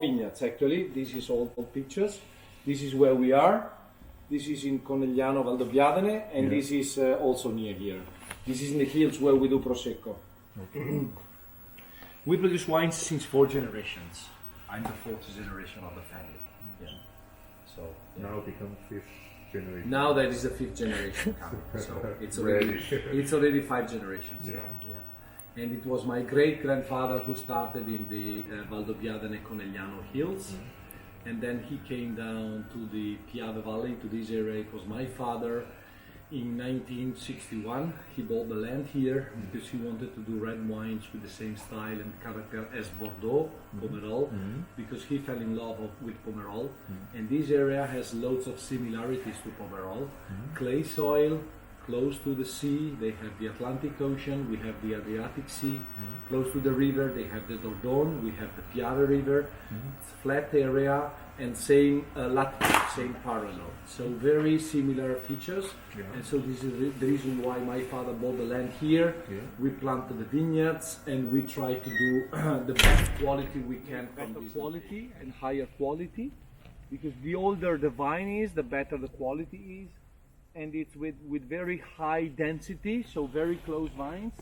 vineyards actually. This is all pictures. This is where we are. This is in Conegliano Valdobbiadene, and this is also near here. This is in the hills where we do Prosecco. Okay. We produce wines since 4 generations. I'm the 4th generation of the family. Yeah. So now become 5th generation. now that is the 5th generation coming. So it's already 5 generations. Yeah. And it was my great-grandfather who started in the Valdobbiadene Conegliano hills. And then he came down to the Piave Valley, to this area. It was my father. In 1961, he bought the land here because he wanted to do red wines with the same style and character as Bordeaux, Pomerol, because he fell in love with Pomerol. And this area has loads of similarities to Pomerol. Clay soil, close to the sea, they have the Atlantic Ocean, we have the Adriatic Sea. Close to the river, they have the Dordogne, we have the Piave River. It's a flat area and same latitude, same parallel. So very similar features. And so this is the reason why my father bought the land here. We planted the vineyards and we try to do the best quality we can from this quality and higher quality. Because the older the vine is, the better the quality is. And it's with very high density, so very close vines.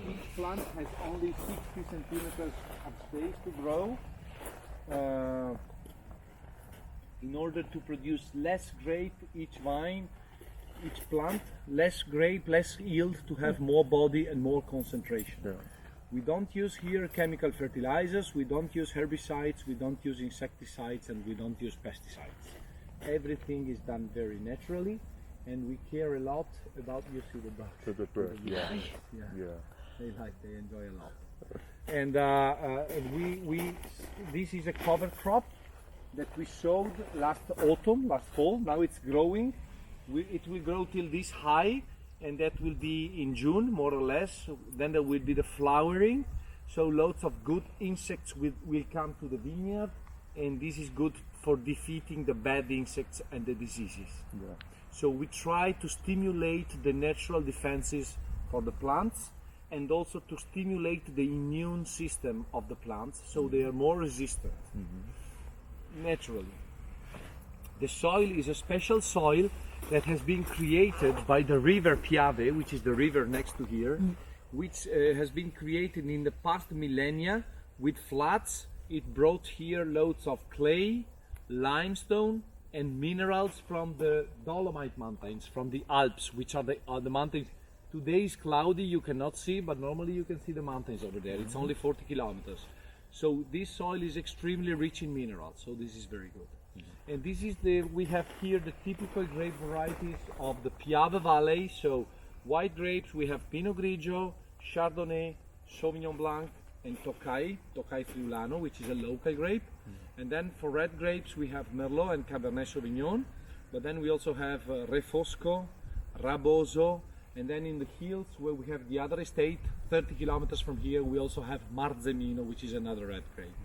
Each plant has only 60 centimeters of space to grow. In order to produce less grape, each vine, each plant, less grape, less yield, to have more body and more concentration. We don't use here chemical fertilizers, we don't use herbicides, we don't use insecticides, and we don't use pesticides. Everything is done very naturally. And we care a lot about, you see the birds. To the bird, yeah. They enjoy a lot. And this is a cover crop that we sowed last fall. Now it's growing. It will grow till this high, and that will be in June, more or less. Then there will be the flowering. So lots of good insects will come to the vineyard, and this is good for defeating the bad insects and the diseases. So we try to stimulate the natural defenses for the plants and also to stimulate the immune system of the plants so they are more resistant naturally. The soil is a special soil that has been created by the river Piave, which is the river next to here, which has been created in the past millennia with floods. It brought here loads of clay, limestone, and minerals from the Dolomite Mountains, from the Alps, which are the mountains. Today is cloudy, you cannot see, but normally you can see the mountains over there. It's only 40 kilometers. So this soil is extremely rich in minerals, so this is very good. And this is we have here the typical grape varieties of the Piave Valley. So white grapes, we have Pinot Grigio, Chardonnay, Sauvignon Blanc, and Tokai Friulano, which is a local grape. And then for red grapes, we have Merlot and Cabernet Sauvignon. But then we also have Refosco, Raboso, and then in the hills where we have the other estate, 30 kilometers from here, we also have Marzemino, which is another red grape.